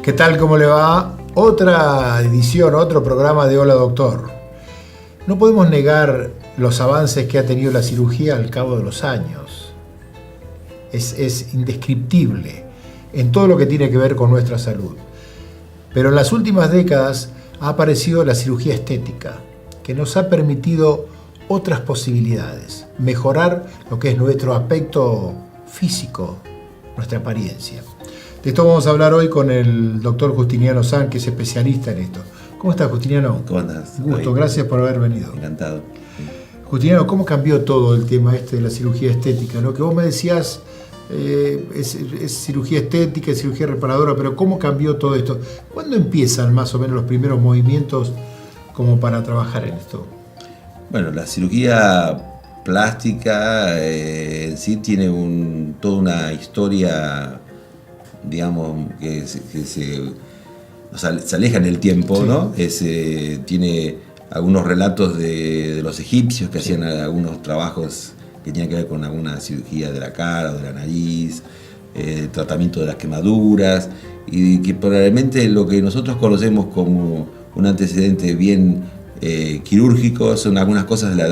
¿Qué tal? ¿Cómo le va? Otra edición, otro programa de Hola Doctor. No podemos negar los avances que ha tenido la cirugía al cabo de los años. Es indescriptible en todo lo que tiene que ver con nuestra salud. Pero en las últimas décadas ha aparecido la cirugía estética, que nos ha permitido otras posibilidades, mejorar lo que es nuestro aspecto físico, nuestra apariencia. De esto vamos a hablar hoy con el doctor Justiniano San, que es especialista en esto. ¿Cómo estás, Justiniano? ¿Cómo andás? Un gusto, gracias por haber venido. Encantado. Justiniano, ¿cómo cambió todo el tema de la cirugía estética? Lo que vos me decías es cirugía estética, es cirugía reparadora, pero ¿cómo cambió todo esto? ¿Cuándo empiezan más o menos los primeros movimientos como para trabajar en esto? Bueno, la cirugía plástica en sí tiene toda una historia, digamos, que se aleja en el tiempo, sí. ¿No? Tiene algunos relatos de los egipcios que hacían algunos trabajos que tenían que ver con alguna cirugía de la cara o de la nariz, tratamiento de las quemaduras, y que probablemente lo que nosotros conocemos como un antecedente bien quirúrgico son algunas cosas de la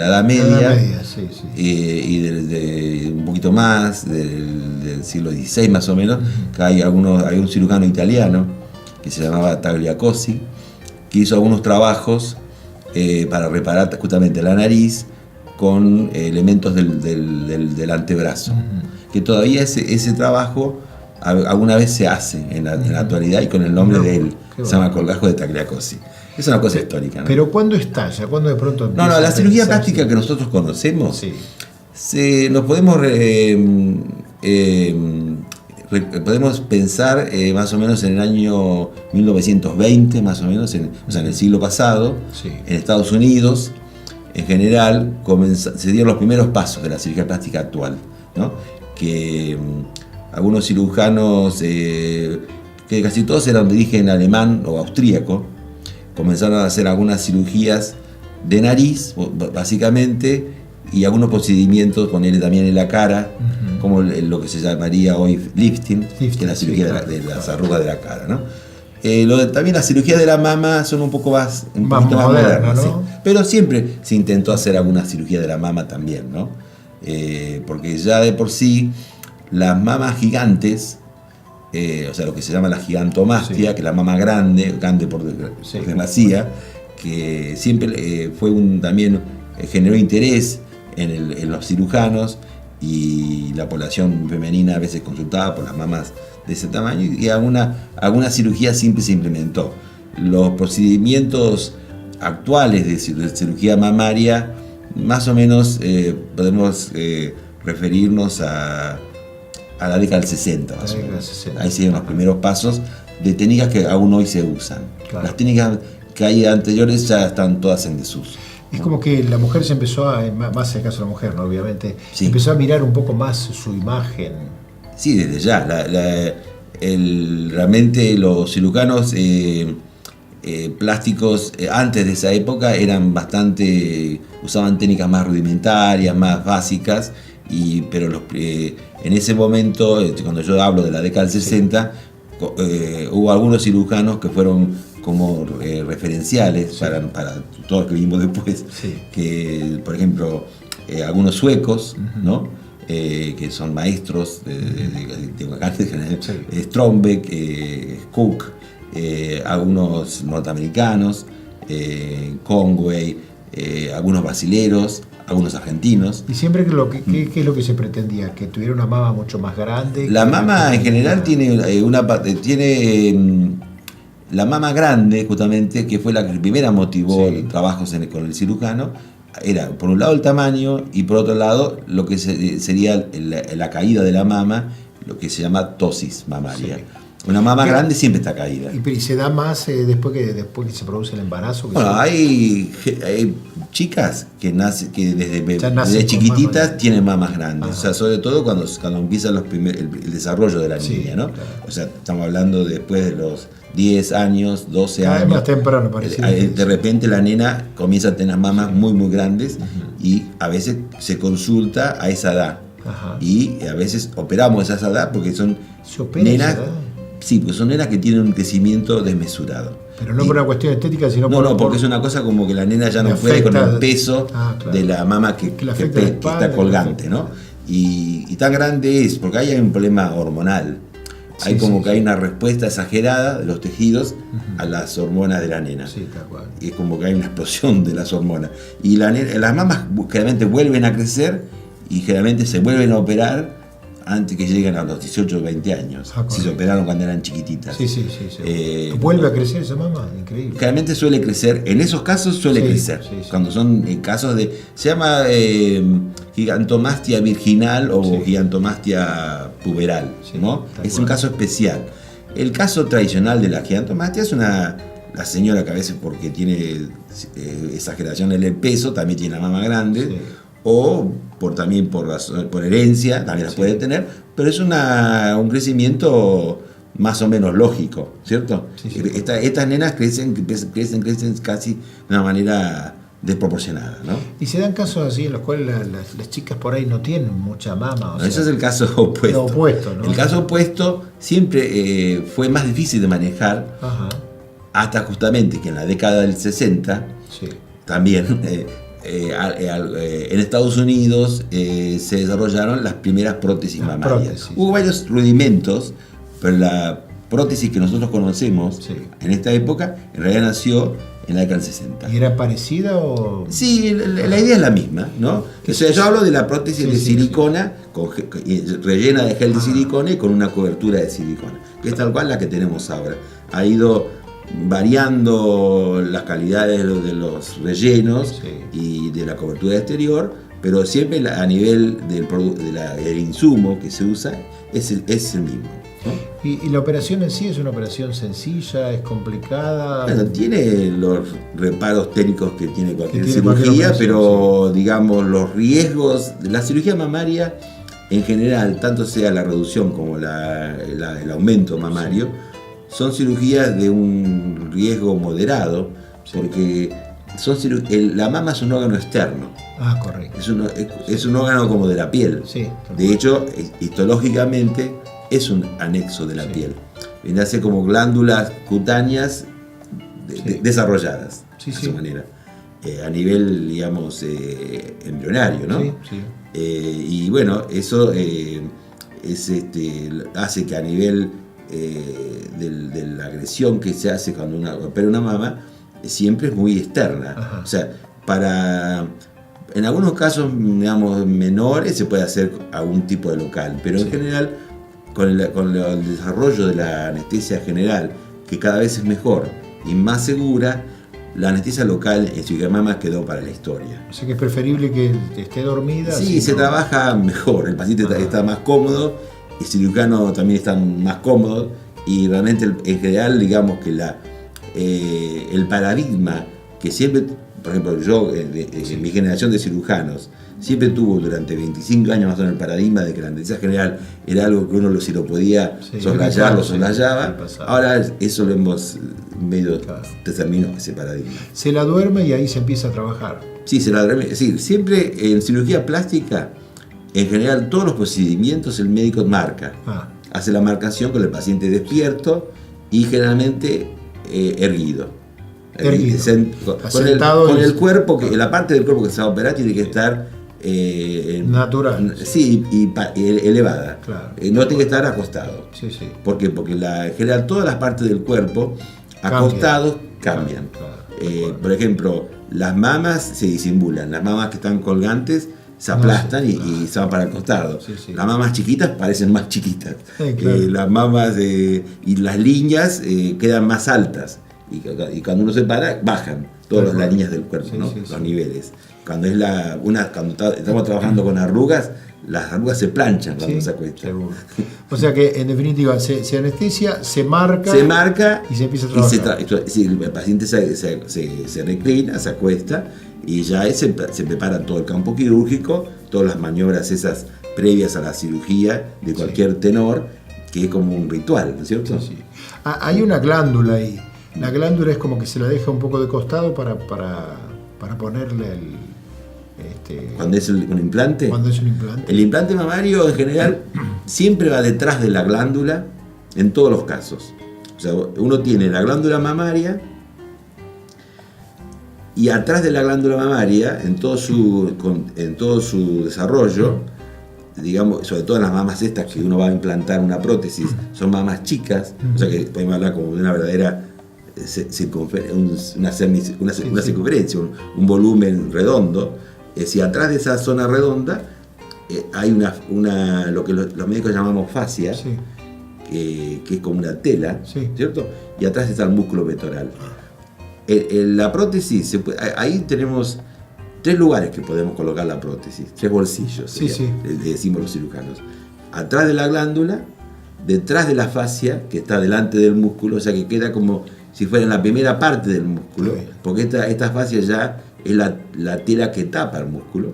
Edad Media, sí. Y de un poquito más, del siglo XVI más o menos, que hay un cirujano italiano que se llamaba Tagliacozzi, que hizo algunos trabajos para reparar justamente la nariz con elementos del antebrazo, que todavía ese trabajo alguna vez se hace en la actualidad y con el nombre de él, se llama colgajo de Tagliacozzi. Es una cosa histórica, ¿no? Pero ¿cuándo estalla? ¿Cuándo de pronto empieza? No, la cirugía plástica que nosotros conocemos, sí. Nos podemos pensar más o menos en el año 1920, más o menos, en el siglo pasado, sí. En Estados Unidos, en general, se dieron los primeros pasos de la cirugía plástica actual, ¿no? Que algunos cirujanos, que casi todos eran de origen alemán o austríaco, comenzaron a hacer algunas cirugías de nariz, básicamente, y algunos procedimientos, ponerle también en la cara, como lo que se llamaría hoy lifting, que es la cirugía de las arrugas de la cara, ¿no? También las cirugías de la mama son un poquito más modernas, ¿no? Sí. Pero siempre se intentó hacer alguna cirugía de la mama también, ¿no? Porque ya de por sí, las mamas gigantes, o sea, lo que se llama la gigantomastia, sí. Que es la mama grande por demasía, que siempre también generó interés en los cirujanos, y la población femenina a veces consultaba por las mamas de ese tamaño, y alguna cirugía siempre se implementó. Los procedimientos actuales de cirugía mamaria, más o menos podemos referirnos a la década del 60, más o menos. Ahí se dieron los primeros pasos de técnicas que aún hoy se usan. Claro. Las técnicas que hay anteriores ya están todas en desuso. Es como que la mujer se empezó más en el caso de la mujer, ¿no? Obviamente, sí. Empezó a mirar un poco más su imagen. Sí, desde ya. Realmente los cirujanos plásticos antes de esa época usaban técnicas más rudimentarias, más básicas, pero en ese momento, cuando yo hablo de la década del 60, hubo algunos cirujanos que fueron como referenciales, sí. para todos los que vimos después, sí. Que, por ejemplo, algunos suecos, ¿no? Que son maestros de sí. Strombeck, Cook, algunos norteamericanos, Conway, algunos brasileros, algunos argentinos. ¿Y siempre qué es lo que se pretendía? ¿Que tuviera una mama mucho más grande? La mama en general tiene una parte, la mama grande, justamente, que fue la que primero motivó, sí. Trabajos con el cirujano, era por un lado el tamaño y por otro lado lo que sería la caída de la mama, lo que se llama ptosis mamaria. Sí. Una mama grande siempre está caída. ¿Y se da más después que se produce el embarazo? Bueno, hay chicas que desde chiquititas tienen mamas grandes. Ajá. O sea, sobre todo cuando empieza el desarrollo de la niña, ¿no? Claro. O sea, estamos hablando después de los 10 años, 12 años. Más temprano, parece. De repente la nena comienza a tener mamas muy, muy grandes. Uh-huh. Y a veces se consulta a esa edad. Ajá. Y a veces operamos a esa edad porque son nenas. Sí, porque son nenas que tienen un crecimiento desmesurado. Pero no por una cuestión estética, sino porque es una cosa como que la nena ya no puede con el peso de la mama que está colgante, ¿no? Y tan grande es, porque ahí hay un problema hormonal. Hay que hay una respuesta exagerada de los tejidos a las hormonas de la nena. Sí, tal cual. Y es como que hay una explosión de las hormonas. Y las mamas generalmente vuelven a crecer y generalmente se vuelven a operar antes que lleguen a los 18 o 20 años. Si se operaron cuando eran chiquititas. Sí. ¿Vuelve a crecer esa mama? Increíble. Generalmente suele crecer, en esos casos suele crecer. Cuando son casos de... Se llama gigantomastia virginal o gigantomastia puberal, ¿no? Es un caso especial. El caso tradicional de la gigantomastia es la señora que a veces porque tiene exageración en el peso, también tiene la mama grande. Sí. O también por herencia, también las puede tener, pero es un crecimiento más o menos lógico, ¿cierto? Estas nenas crecen casi de una manera desproporcionada, ¿no? Y se dan casos así en los cuales las chicas por ahí no tienen mucha mama. Ese es el caso opuesto. ¿No? El caso opuesto siempre fue más difícil de manejar, hasta justamente que en la década del 60 también... en Estados Unidos se desarrollaron las primeras prótesis mamarias. Hubo varios rudimentos, pero la prótesis que nosotros conocemos en esta época en realidad nació en la década del 60. ¿Y era parecida o...? Sí, la idea es la misma, ¿no? O sea, yo hablo de la prótesis de silicona, rellena de gel de silicona y con una cobertura de silicona, que es tal cual la que tenemos ahora. Ha ido variando las calidades de los rellenos y de la cobertura exterior, pero siempre a nivel del insumo que se usa es el mismo, ¿no? ¿Y la operación en sí es una operación sencilla, es complicada? Bueno, tiene los reparos técnicos que tiene cualquier cirugía, pero digamos los riesgos de la cirugía mamaria en general, tanto sea la reducción como el aumento mamario, son cirugías de un riesgo moderado, porque la mama es un órgano externo. Correcto. Es un órgano como de la piel. De hecho, histológicamente es un anexo de la piel. Viene a ser como glándulas cutáneas desarrolladas, de esa manera. A nivel, digamos, embrionario, ¿no? Y bueno, eso hace que a nivel de la agresión que se hace cuando uno opera una mama siempre es muy externa. O sea, en algunos casos, digamos, menores se puede hacer algún tipo de local, pero en general con el desarrollo de la anestesia general, que cada vez es mejor y más segura, la anestesia local en cirugía de mama quedó para la historia. O sea que es preferible que esté dormida. Sí, se trabaja mejor, el paciente está más cómodo, el cirujano también está más cómodo, y realmente en general digamos que el paradigma que siempre, por ejemplo yo en mi generación de cirujanos siempre tuvo durante 25 años más o menos el paradigma de que la anestesia general era algo que uno si lo podía soslayar, lo soslayaba. Ahora eso lo hemos medio determinó ese paradigma. Se la duerme y ahí se empieza a trabajar. Sí, se la duerme. Es decir, siempre en cirugía plástica, en general todos los procedimientos el médico marca. Hace la marcación con el paciente despierto y generalmente erguido. Con el cuerpo, la parte del cuerpo que se va a operar tiene que estar natural. Sí, y elevada. Claro. No tiene que estar acostado. ¿Por qué? Porque en general todas las partes del cuerpo acostados cambian. Por ejemplo, las mamas se disimulan, las mamas que están colgantes se aplastan y se van para el costado. Las mamas chiquitas parecen más chiquitas. Las mamas y las líneas quedan más altas. Y cuando uno se para, bajan todas las líneas del cuerpo, ¿no? Los niveles. Cuando estamos trabajando con arrugas, las arrugas se planchan cuando se acuestan. O sea que en definitiva se anestesia, se marca y se empieza a trabajar. El paciente se reclina, se acuesta y ya se prepara todo el campo quirúrgico, todas las maniobras esas previas a la cirugía de cualquier tenor, que es como un ritual, ¿no es cierto? Hay una glándula ahí. La glándula es como que se la deja un poco de costado para ponerle ¿Cuando es un implante? Cuando es un implante. El implante mamario en general siempre va detrás de la glándula en todos los casos. O sea, uno tiene la glándula mamaria y atrás de la glándula mamaria, en todo su desarrollo, digamos, sobre todo en las mamas estas que uno va a implantar una prótesis, son mamas chicas, o sea que podemos hablar como de una verdadera una circunferencia, un volumen redondo. Si atrás de esa zona redonda hay lo que los médicos llamamos fascia, sí, que es como una tela, sí, ¿cierto? Y atrás está el músculo pectoral. La prótesis, ahí tenemos 3 lugares que podemos colocar la prótesis, 3 bolsillos, sí, sí, le decimos los cirujanos. Atrás de la glándula, detrás de la fascia, que está delante del músculo, o sea que queda como si fuera en la primera parte del músculo, porque esta fascia ya es la tela que tapa el músculo.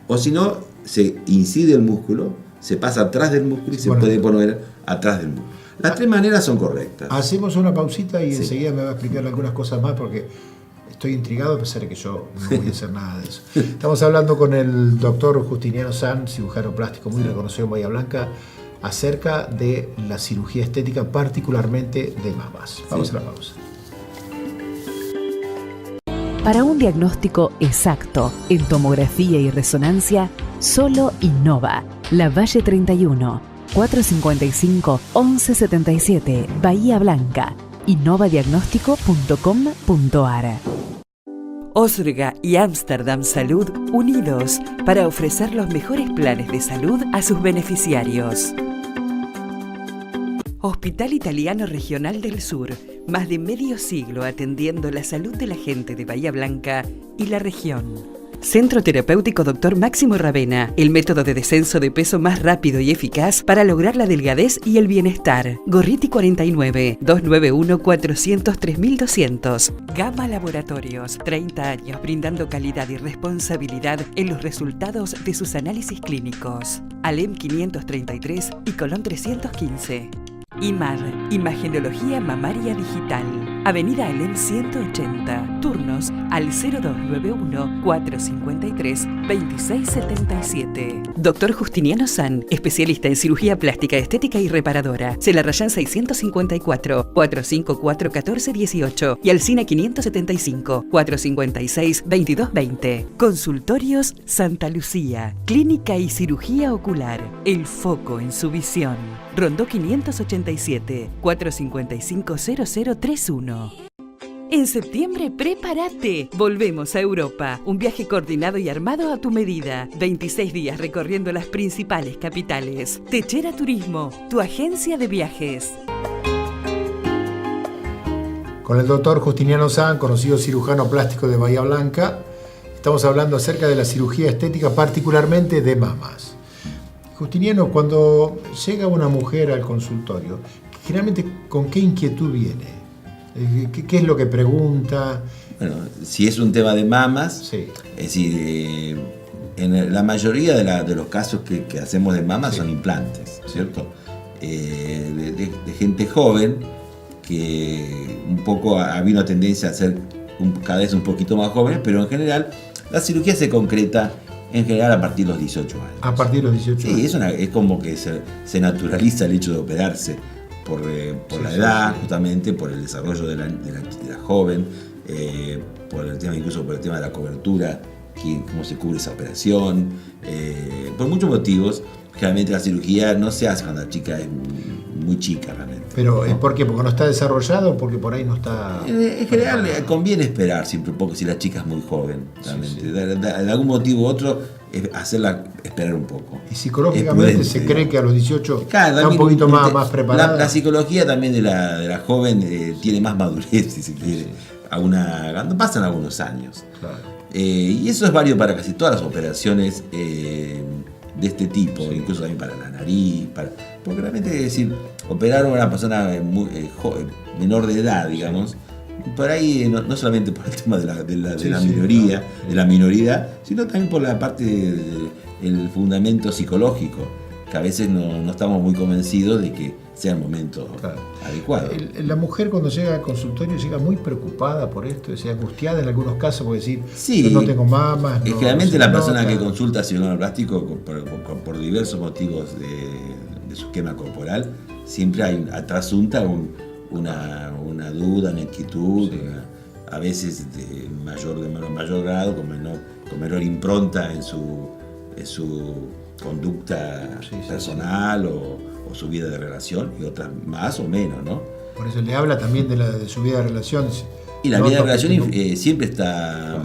O si no, se incide el músculo, se pasa atrás del músculo y se puede poner atrás del músculo. Las 3 maneras son correctas. Hacemos una pausita y enseguida me va a explicar algunas cosas más porque estoy intrigado a pesar de que yo no voy a hacer nada de eso. Estamos hablando con el doctor Justiniano San, cirujano plástico muy reconocido en Bahía Blanca, acerca de la cirugía estética, particularmente de mamas. Vamos a la pausa. Para un diagnóstico exacto en tomografía y resonancia, solo Innova. La Valle 31, 455-1177, Bahía Blanca. innovadiagnóstico.com.ar. Osrga y Amsterdam Salud unidos para ofrecer los mejores planes de salud a sus beneficiarios. Hospital Italiano Regional del Sur, más de medio siglo atendiendo la salud de la gente de Bahía Blanca y la región. Centro Terapéutico Dr. Máximo Ravena, el método de descenso de peso más rápido y eficaz para lograr la delgadez y el bienestar. Gorriti 49, 291-403.200. Gama Laboratorios, 30 años brindando calidad y responsabilidad en los resultados de sus análisis clínicos. Alem 533 y Colón 315. IMAD, Imagenología Mamaria Digital. Avenida Alem 180. Turnos al 0291-453-2677. Doctor Justiniano San, especialista en cirugía plástica, estética y reparadora. Celarrayán 654, 454-1418 y Alsina 575, 456-2220. Consultorios Santa Lucía. Clínica y cirugía ocular. El foco en su visión. Rondó 587, 455-0031. En septiembre, prepárate. Volvemos a Europa. Un viaje coordinado y armado a tu medida. 26 días recorriendo las principales capitales. Techera Turismo, tu agencia de viajes. Con el doctor Justiniano San, conocido cirujano plástico de Bahía Blanca, estamos hablando acerca de la cirugía estética, particularmente de mamas. Justiniano, cuando llega una mujer al consultorio, generalmente, ¿con qué inquietud viene? ¿Qué es lo que pregunta? Bueno, si es un tema de mamas, sí, es decir, en la mayoría de los casos que hacemos de mamas, sí, son implantes, ¿cierto? De gente joven que un poco ha habido una tendencia a ser cada vez un poquito más jóvenes, pero en general la cirugía se concreta en general a partir de los 18 años. A partir de los 18 años. Sí, es como que se naturaliza el hecho de operarse por la edad, justamente por el desarrollo de la joven, incluso por el tema de la cobertura, cómo se cubre esa operación, por muchos motivos. Generalmente la cirugía no se hace cuando la chica es muy chica realmente. ¿Pero es por qué? ¿Porque no está desarrollado o porque por ahí no está...? En general conviene esperar siempre un poco si la chica es muy joven, realmente. Sí, sí. De algún motivo u otro, hacerla esperar un poco. ¿Y psicológicamente se cree que a los 18 está un poquito más preparada? La psicología también de la joven tiene más madurez, si se quiere. Sí. Cuando pasan algunos años. Claro. Y eso es válido para casi todas las operaciones de este tipo, sí, incluso también para la nariz, porque realmente, es decir, operar a una persona menor de edad, digamos, por ahí no solamente por el tema de la minoridad, sino también por la parte del fundamento psicológico, que a veces no estamos muy convencidos de que sea el momento adecuado. La mujer cuando llega al consultorio llega muy preocupada por esto, angustiada en algunos casos, por decir, sí, yo no tengo mamas. Generalmente la persona que consulta cirujano plástico por diversos motivos de su esquema corporal, siempre trasunta una duda, una inquietud, a veces de mayor grado, con menor impronta en su conducta personal o su vida de relación, y otras más o menos, ¿no? Por eso le habla también de su vida de relación. Y la vida de relación siempre está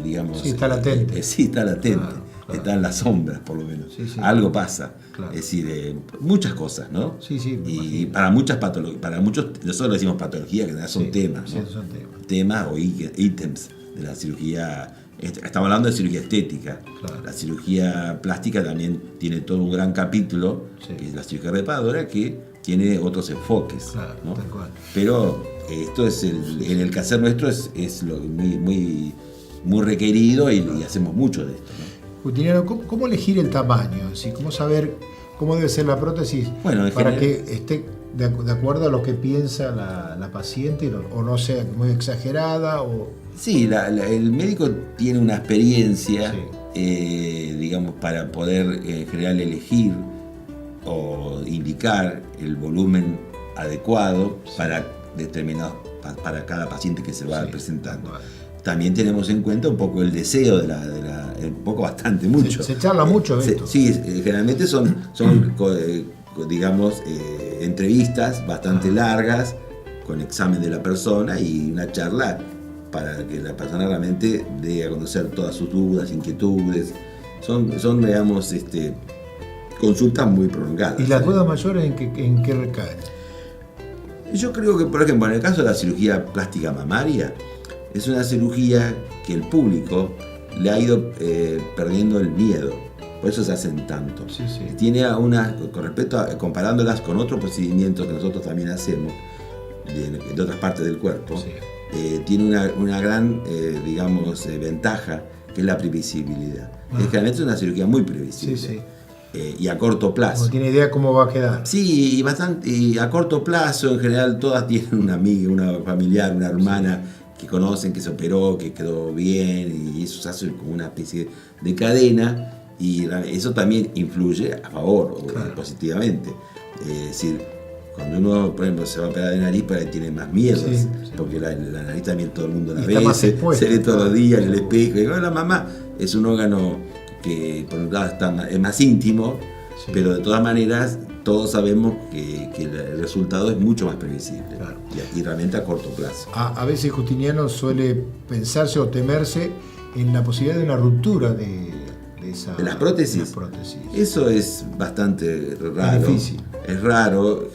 digamos... Sí, está latente. Está latente. Claro. Está en las sombras, por lo menos. Algo pasa. Claro. Es decir, muchas cosas, ¿no? Y para muchas patologías, para muchos, nosotros decimos patología, que son temas, ¿no? Son temas o ítems de la cirugía. Estamos hablando de cirugía estética. Claro. La cirugía plástica también tiene todo un gran capítulo, que es la cirugía reparadora, que tiene otros enfoques. Claro, ¿no? Tal cual. Pero esto es en el quehacer nuestro es lo muy requerido y hacemos mucho de esto, ¿no? Justiniano, ¿cómo elegir el tamaño? ¿Sí? ¿Cómo saber cómo debe ser la prótesis para que esté de acuerdo a lo que piensa la paciente o no sea muy exagerada? Sí, el médico tiene una experiencia, digamos, para poder en general elegir o indicar el volumen adecuado para para cada paciente que se va presentando. También tenemos en cuenta un poco el deseo mucho. Se charla mucho de esto. Sí, generalmente son digamos, entrevistas bastante largas, con examen de la persona y una charla para que la persona realmente dé a conocer todas sus dudas, inquietudes. Son digamos, consultas muy prolongadas. ¿Y las dudas mayores en qué recaen? Yo creo que, por ejemplo, en el caso de la cirugía plástica mamaria, es una cirugía que el público le ha ido perdiendo el miedo, por eso se hacen tanto. Tiene con respecto comparándolas con otros procedimientos que nosotros también hacemos de otras partes del cuerpo, tiene una gran digamos, ventaja, que es la previsibilidad. Generalmente es una cirugía muy previsible. Y a corto plazo. ¿No tiene idea cómo va a quedar? Sí, y a corto plazo, en general, todas tienen una amiga, una familiar, una hermana que conocen, que se operó, que quedó bien, y eso se hace como una especie de cadena, y eso también influye a favor o positivamente. Es decir, cuando uno, por ejemplo, se va a operar de nariz, para que tiene más miedo, porque la nariz también todo el mundo la ve, se ve todos los días en el espejo, y la mamá es un órgano que por un lado es más íntimo, pero de todas maneras todos sabemos que el resultado es mucho más previsible, y realmente a corto plazo. A veces Justiniano suele pensarse o temerse en la posibilidad de una ruptura de las prótesis. Eso es bastante raro. Es difícil. Es raro,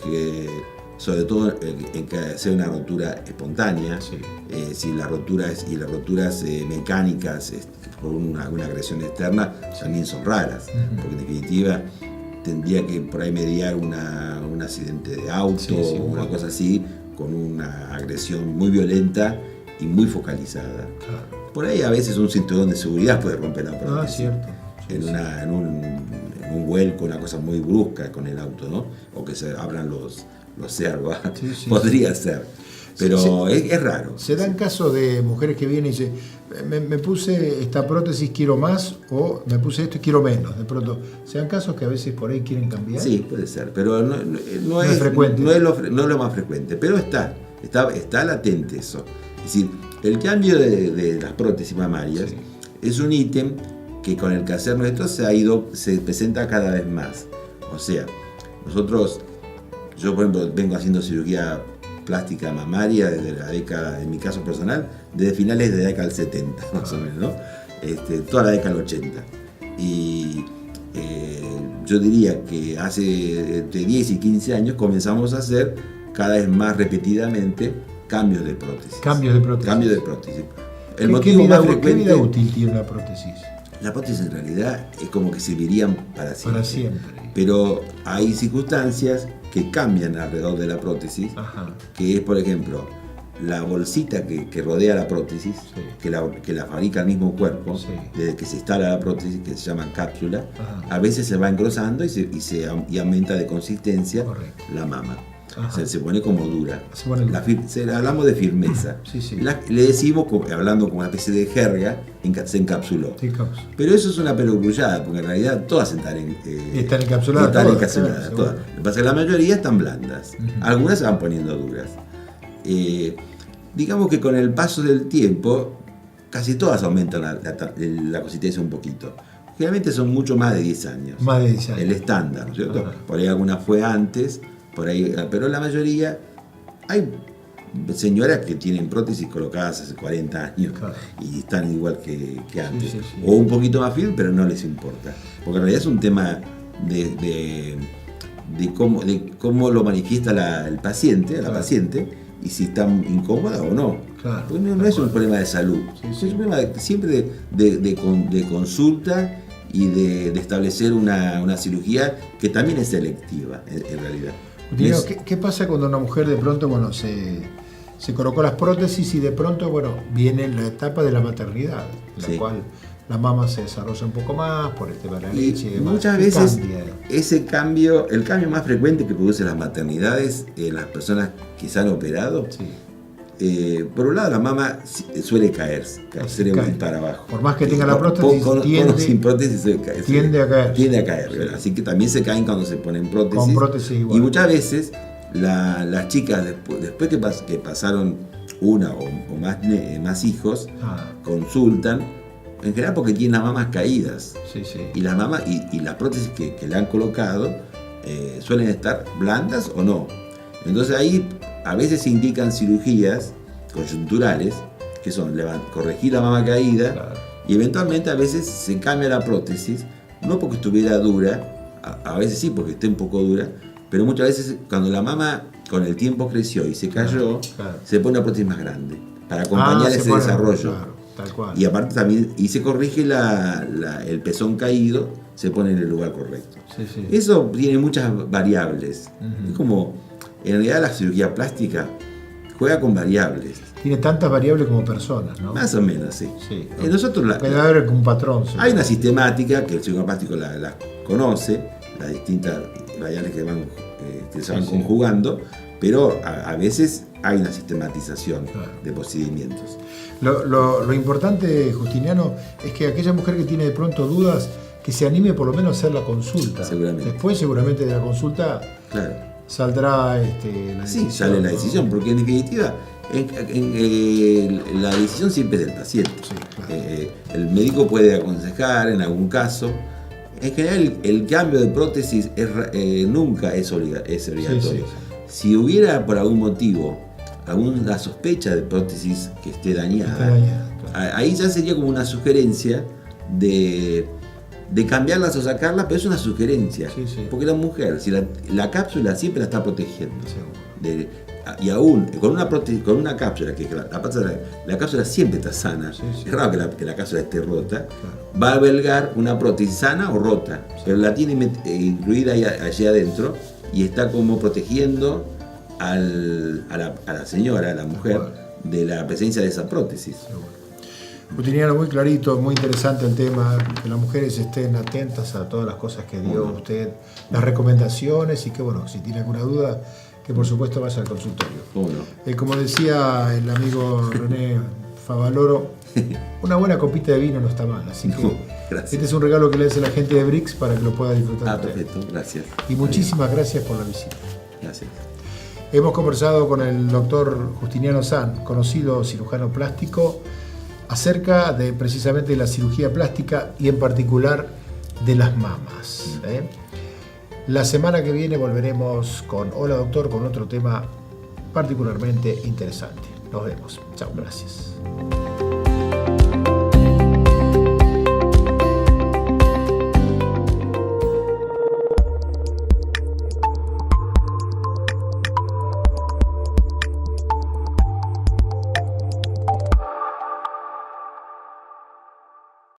sobre todo en que sea una rotura espontánea. Si las roturas mecánicas por una agresión externa también son raras, porque en definitiva tendría que por ahí mediar un accidente de auto o una cosa así, con una agresión muy violenta y muy focalizada. Por ahí a veces un cinturón de seguridad puede romper la prótesis. En un vuelco, una cosa muy brusca con el auto, ¿no? O que se abran los servos. Podría ser. Pero es raro. Se dan casos de mujeres que vienen y dicen, me puse esta prótesis, quiero más, o me puse esto y quiero menos. De pronto, ¿se dan casos que a veces por ahí quieren cambiar? Sí, puede ser, pero no es frecuente. No es lo más frecuente, pero está latente eso. Es decir, el cambio de las prótesis mamarias es un ítem que con el quehacer nuestro se presenta cada vez más. O sea, yo por ejemplo vengo haciendo cirugía plástica mamaria desde la década, en mi caso personal, desde finales de la década del 70, más o menos, ¿no? Toda la década del 80. Y yo diría que hace entre 10 y 15 años comenzamos a hacer cada vez más repetidamente cambios de prótesis. Cambios de prótesis. El motivo más frecuente, ¿qué vida útil tiene una prótesis? La prótesis en realidad es como que servirían para siempre. Para siempre. Pero hay circunstancias que cambian alrededor de la prótesis, que es, por ejemplo, la bolsita que rodea la prótesis, que la fabrica el mismo cuerpo, desde que se instala la prótesis, que se llama cápsula, a veces se va engrosando y aumenta de consistencia la mama. Se pone como dura. Dura. Hablamos de firmeza. Sí, sí. Le decimos, hablando como una especie de jerga, se encapsuló. Pero eso es una perogrullada, porque en realidad todas están encapsuladas. Todas. Lo que pasa es que la mayoría están blandas. Algunas se van poniendo duras. Digamos que con el paso del tiempo, casi todas aumentan la consistencia un poquito. Generalmente son mucho más de 10 años. Más de 10 años. El estándar, ¿no es cierto? Por ahí alguna fue antes, por ahí, pero la mayoría, hay señoras que tienen prótesis colocadas hace 40 años y están igual que antes. O un poquito más firme, pero no les importa. Porque en realidad es un tema de cómo lo manifiesta el paciente, la paciente, y si está incómoda o no. Pues no es un problema de salud, es un problema siempre de consulta y de establecer una cirugía que también es selectiva en realidad. ¿Qué pasa cuando una mujer de pronto se colocó las prótesis y de pronto viene la etapa de la maternidad, en la cual la mama se desarrolla un poco más por el tema de la leche y demás? Muchas veces el cambio más frecuente que produce las maternidades en las personas que se han operado, por un lado la mama suele caer para abajo. Por más que tenga la prótesis, con o sin prótesis tiende a caer. Tiende a caer, así que también se caen cuando se ponen prótesis. Con prótesis igual. Y muchas veces las chicas después que pasaron una o más hijos, consultan, en general porque tienen las mamas caídas. Y las mamas y las prótesis que le han colocado suelen estar blandas o no. Entonces ahí a veces se indican cirugías coyunturales, que son corregir la mama caída, y eventualmente a veces se cambia la prótesis, no porque estuviera dura, a veces sí porque esté un poco dura, pero muchas veces cuando la mama con el tiempo creció y se cayó, se pone una prótesis más grande, para acompañar ese desarrollo. Tal cual. Y aparte también, y se corrige el pezón caído, se pone en el lugar correcto. Eso tiene muchas variables. Es como, en realidad la cirugía plástica juega con variables. Tiene tantas variables como personas, ¿no? Más o menos, sí. Nosotros puede haber un patrón. Hay una sistemática que el cirujano plástico la conoce, las distintas variables que se van conjugando, pero a veces hay una sistematización de procedimientos. Lo importante, Justiniano, es que aquella mujer que tiene de pronto dudas, que se anime por lo menos a hacer la consulta. Seguramente. Después, seguramente, de la consulta saldrá la decisión. Sí, sale la decisión, porque en definitiva la decisión siempre es del paciente. El médico puede aconsejar en algún caso. En general, el cambio de prótesis nunca es obligatorio. Si hubiera por algún motivo alguna sospecha de prótesis que esté dañada, ahí ya sería como una sugerencia de cambiarlas o sacarlas, pero es una sugerencia. Porque la mujer, si la cápsula siempre la está protegiendo. Y aún con una prótesis, con una cápsula, que la cápsula siempre está sana, es raro que la cápsula esté rota, va a albergar una prótesis sana o rota, pero la tiene incluida allí adentro y está como protegiendo a la señora, a la mujer, de la presencia de esa prótesis. Justiniano, muy clarito, muy interesante el tema, que las mujeres estén atentas a todas las cosas que dio usted, las recomendaciones, y que si tiene alguna duda, que por supuesto vaya al consultorio. Como decía el amigo René Favaloro, una buena copita de vino no está mal, así que este es un regalo que le hace la gente de Brix para que lo pueda disfrutar. Perfecto, gracias. Y muchísimas gracias por la visita. Gracias. Hemos conversado con el doctor Justiniano San, conocido cirujano plástico, acerca de precisamente la cirugía plástica y en particular de las mamas. La semana que viene volveremos con Hola Doctor, con otro tema particularmente interesante. Nos vemos. Chao, gracias.